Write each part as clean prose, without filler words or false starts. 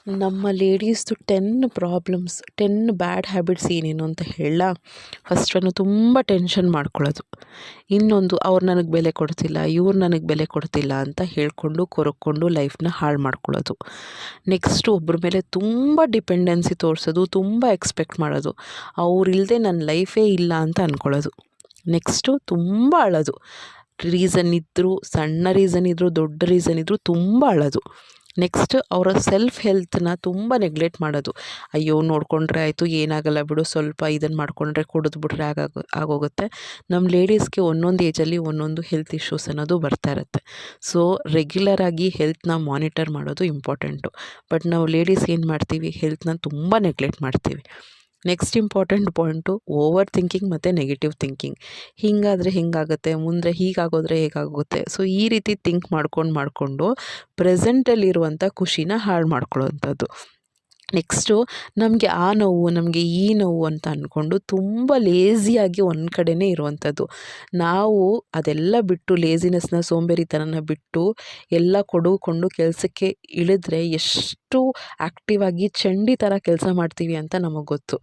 ನಮ್ಮ ಲೇಡೀಸ್ದು 10 problems 10 bad habits ಏನೇನು ಅಂತ ಹೇಳ. ಫಸ್ಟ್ ಒನ್ನು ತುಂಬ ಟೆನ್ಷನ್ ಮಾಡ್ಕೊಳ್ಳೋದು. ಇನ್ನೊಂದು ಅವ್ರು ನನಗೆ ಬೆಲೆ ಕೊಡ್ತಿಲ್ಲ, ಇವ್ರು ನನಗೆ ಬೆಲೆ ಕೊಡ್ತಿಲ್ಲ ಅಂತ ಹೇಳ್ಕೊಂಡು ಕೊರಕೊಂಡು ಲೈಫ್ನ ಹಾಳು ಮಾಡ್ಕೊಳ್ಳೋದು. ನೆಕ್ಸ್ಟು ಒಬ್ಬರ ಮೇಲೆ ತುಂಬ ಡಿಪೆಂಡೆನ್ಸಿ ತೋರಿಸೋದು, ತುಂಬ ಎಕ್ಸ್ಪೆಕ್ಟ್ ಮಾಡೋದು. ಅವರಿಲ್ಲದೆ ನನ್ನ ಲೈಫೇ ಇಲ್ಲ ಅಂತ ಅಂದ್ಕೊಳ್ಳೋದು. ನೆಕ್ಸ್ಟು ತುಂಬ ಅಳೋದು. ರೀಸನ್ ಇದ್ದರೂ, ಸಣ್ಣ ರೀಸನ್ ಇದ್ದರೂ, ದೊಡ್ಡ ರೀಸನ್ ಇದ್ದರೂ ತುಂಬ ಅಳೋದು. ನೆಕ್ಸ್ಟ್ ಅವರ ಸೆಲ್ಫ್ ಹೆಲ್ತನ್ನ ತುಂಬ ನೆಗ್ಲೆಕ್ಟ್ ಮಾಡೋದು. ಅಯ್ಯೋ ನೋಡಿಕೊಂಡ್ರೆ ಆಯಿತು, ಏನಾಗಲ್ಲ ಬಿಡು, ಸ್ವಲ್ಪ ಇದನ್ನು ಮಾಡಿಕೊಂಡ್ರೆ ಕುಡಿದ್ಬಿಟ್ರೆ ಆಗೋಗುತ್ತೆ. ನಮ್ಮ ಲೇಡೀಸ್ಗೆ ಒಂದೊಂದು ಏಜಲ್ಲಿ ಒಂದೊಂದು ಹೆಲ್ತ್ ಇಶ್ಯೂಸ್ ಅನ್ನೋದು ಬರ್ತಾ ಇರುತ್ತೆ. ಸೊ ರೆಗ್ಯುಲರಾಗಿ ಹೆಲ್ತ್ನ ಮಾನಿಟರ್ ಮಾಡೋದು ಇಂಪಾರ್ಟೆಂಟು. ಬಟ್ ನಾವು ಲೇಡೀಸ್ ಏನು ಮಾಡ್ತೀವಿ, ಹೆಲ್ತ್ನ ತುಂಬ ನೆಗ್ಲೆಕ್ಟ್ ಮಾಡ್ತೀವಿ. Next important point over thinking ಮತ್ತು ನೆಗೆಟಿವ್ ಥಿಂಕಿಂಗ್. ಹೀಗಾದರೆ ಹಿಂಗಾಗುತ್ತೆ, ಮುಂದೆ ಹೀಗಾಗೋದ್ರೆ ಹೇಗಾಗುತ್ತೆ. ಸೊ ಈ ರೀತಿ ಥಿಂಕ್ ಮಾಡಿಕೊಂಡು ಪ್ರೆಸೆಂಟಲ್ಲಿರುವಂಥ ಖುಷಿನ ಹಾಳು ಮಾಡ್ಕೊಳ್ಳೋವಂಥದ್ದು. ನೆಕ್ಸ್ಟು ನಮಗೆ ಆ ನೋವು, ನಮಗೆ ಈ ನೋವು ಅಂತ ಅಂದ್ಕೊಂಡು ತುಂಬ ಲೇಸಿಯಾಗಿ ಒಂದು ಕಡೆಯೇ ಇರುವಂಥದ್ದು. ನಾವು ಅದೆಲ್ಲ ಬಿಟ್ಟು, ಲೇಸಿನೆಸ್ನ, ಸೋಂಬೇರಿತನನ ಬಿಟ್ಟು ಎಲ್ಲ ಕೊಡುಕೊಂಡು ಕೆಲಸಕ್ಕೆ ಇಳಿದ್ರೆ ಎಷ್ಟು ಆ್ಯಕ್ಟಿವ್ ಆಗಿ ಚಂಡಿ ಥರ ಕೆಲಸ ಮಾಡ್ತೀವಿ ಅಂತ ನಮಗೆ ಗೊತ್ತು.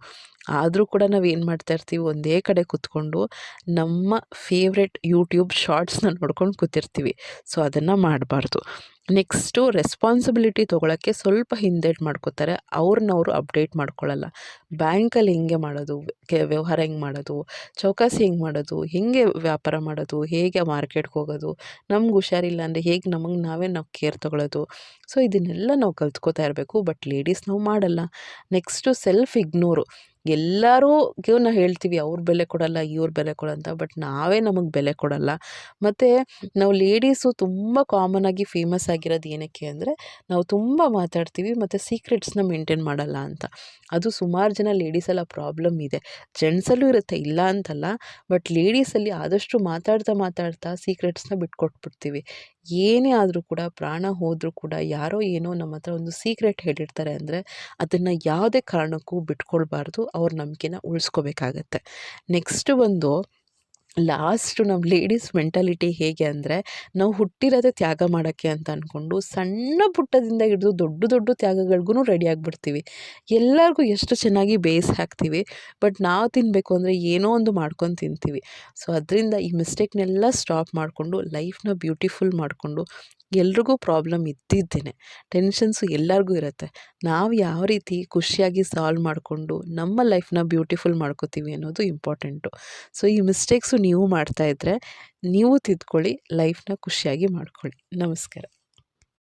ಆದರೂ ಕೂಡ ನಾವು ಏನು ಮಾಡ್ತಾ ಇರ್ತೀವಿ, ಒಂದೇ ಕಡೆ ಕೂತ್ಕೊಂಡು ನಮ್ಮ ಫೇವ್ರೆಟ್ ಯೂಟ್ಯೂಬ್ ಶಾರ್ಟ್ಸ್ನ ನೋಡ್ಕೊಂಡು ಕೂತಿರ್ತೀವಿ. ಸೊ ಅದನ್ನು ಮಾಡಬಾರ್ದು. ನೆಕ್ಸ್ಟು ರೆಸ್ಪಾನ್ಸಿಬಿಲಿಟಿ ತೊಗೊಳಕ್ಕೆ ಸ್ವಲ್ಪ ಹಿಂದೇಟು ಮಾಡ್ಕೋತಾರೆ. ಅವ್ರನ್ನವರು ಅಪ್ಡೇಟ್ ಮಾಡ್ಕೊಳ್ಳಲ್ಲ. ಬ್ಯಾಂಕಲ್ಲಿ ಹೆಂಗೆ ಮಾಡೋದು, ವ್ಯವಹಾರ ಹೆಂಗೆ ಮಾಡೋದು, ಚೌಕಾಸಿ ಹೆಂಗೆ ಮಾಡೋದು, ಹೇಗೆ ವ್ಯಾಪಾರ ಮಾಡೋದು, ಹೇಗೆ ಮಾರ್ಕೆಟ್ಗೆ ಹೋಗೋದು, ನಮ್ಗೆ ಹುಷಾರಿಲ್ಲ ಅಂದರೆ ಹೇಗೆ ನಾವು ಕೇರ್ ತೊಗೊಳ್ಳೋದು. ಸೊ ಇದನ್ನೆಲ್ಲ ನಾವು ಕಲ್ತ್ಕೋತಾ ಇರಬೇಕು. ಬಟ್ ಲೇಡೀಸ್ ನಾವು ಮಾಡಲ್ಲ. Next self ignore. ಎಲ್ಲರಿಗೂ ನಾವು ಹೇಳ್ತೀವಿ ಅವ್ರು ಬೆಲೆ ಕೊಡಲ್ಲ, ಇವ್ರು ಬೆಲೆ ಕೊಡಂತ. ಬಟ್ ನಾವೇ ನಮಗೆ ಬೆಲೆ ಕೊಡಲ್ಲ. ಮತ್ತು ನಾವು ಲೇಡೀಸು ತುಂಬ ಕಾಮನಾಗಿ ಫೇಮಸ್ ಆಗಿರೋದು ಏನಕ್ಕೆ ಅಂದರೆ, ನಾವು ತುಂಬ ಮಾತಾಡ್ತೀವಿ ಮತ್ತು ಸೀಕ್ರೆಟ್ಸ್ನ ಮೇಂಟೈನ್ ಮಾಡಲ್ಲ ಅಂತ. ಅದು ಸುಮಾರು ಜನ ಲೇಡೀಸೆಲ್ಲ ಪ್ರಾಬ್ಲಮ್ ಇದೆ. ಜೆಂಟ್ಸಲ್ಲೂ ಇರುತ್ತೆ, ಇಲ್ಲ ಅಂತಲ್ಲ. ಬಟ್ ಲೇಡೀಸಲ್ಲಿ ಆದಷ್ಟು ಮಾತಾಡ್ತಾ ಸೀಕ್ರೆಟ್ಸ್ನ ಬಿಟ್ಕೊಟ್ಬಿಡ್ತೀವಿ. ಏನೇ ಆದರೂ ಕೂಡ, ಪ್ರಾಣ ಹೋದರೂ ಕೂಡ, ಯಾರೋ ಏನೋ ನಮ್ಮ ಹತ್ರ ಒಂದು ಸೀಕ್ರೆಟ್ ಹೇಳಿರ್ತಾರೆ ಅಂದರೆ ಅದನ್ನು ಯಾವುದೇ ಕಾರಣಕ್ಕೂ ಬಿಟ್ಕೊಳ್ಬಾರ್ದು. ಅವ್ರ ನಂಬಿಕೆನ ಉಳಿಸ್ಕೋಬೇಕಾಗತ್ತೆ. ನೆಕ್ಸ್ಟ್ ಬಂದು ಲಾಸ್ಟು ನಮ್ಮ ಲೇಡೀಸ್ ಮೆಂಟಾಲಿಟಿ ಹೇಗೆ ಅಂದರೆ, ನಾವು ಹುಟ್ಟಿರೋದೇ ತ್ಯಾಗ ಮಾಡೋಕ್ಕೆ ಅಂತ ಅಂದ್ಕೊಂಡು ಸಣ್ಣ ಪುಟ್ಟದಿಂದ ಹಿಡಿದು ದೊಡ್ಡ ತ್ಯಾಗಗಳಿಗೂ ರೆಡಿ ಆಗಿಬಿಡ್ತೀವಿ. ಎಲ್ಲರಿಗೂ ಎಷ್ಟು ಚೆನ್ನಾಗಿ ಬೇಯಿಸಿ ಹಾಕ್ತೀವಿ. ಬಟ್ ನಾವು ತಿನ್ನಬೇಕು ಅಂದರೆ ಏನೋ ಒಂದು ಮಾಡ್ಕೊಂಡು ತಿಂತೀವಿ. ಸೊ ಅದರಿಂದ ಈ ಮಿಸ್ಟೇಕ್ನೆಲ್ಲ ಸ್ಟಾಪ್ ಮಾಡಿಕೊಂಡು ಲೈಫ್ನ ಬ್ಯೂಟಿಫುಲ್ ಮಾಡಿಕೊಂಡು, ಎಲ್ರಿಗೂ ಪ್ರಾಬ್ಲಮ್ ಇದ್ದಿದ್ದೇನೆ, ಟೆನ್ಷನ್ಸು ಎಲ್ಲರಿಗೂ ಇರುತ್ತೆ. ನಾವು ಯಾವ ರೀತಿ ಖುಷಿಯಾಗಿ ಸಾಲ್ವ್ ಮಾಡಿಕೊಂಡು ನಮ್ಮ ಲೈಫ್ನ ಬ್ಯೂಟಿಫುಲ್ ಮಾಡ್ಕೋತೀವಿ ಅನ್ನೋದು ಇಂಪಾರ್ಟೆಂಟು. ಸೊ ಈ ಮಿಸ್ಟೇಕ್ಸು ನೀವು ಮಾಡ್ತಾಯಿದ್ರೆ ನೀವು ತಿದ್ಕೊಳ್ಳಿ, ಲೈಫ್ನ ಖುಷಿಯಾಗಿ ಮಾಡ್ಕೊಳ್ಳಿ. ನಮಸ್ಕಾರ.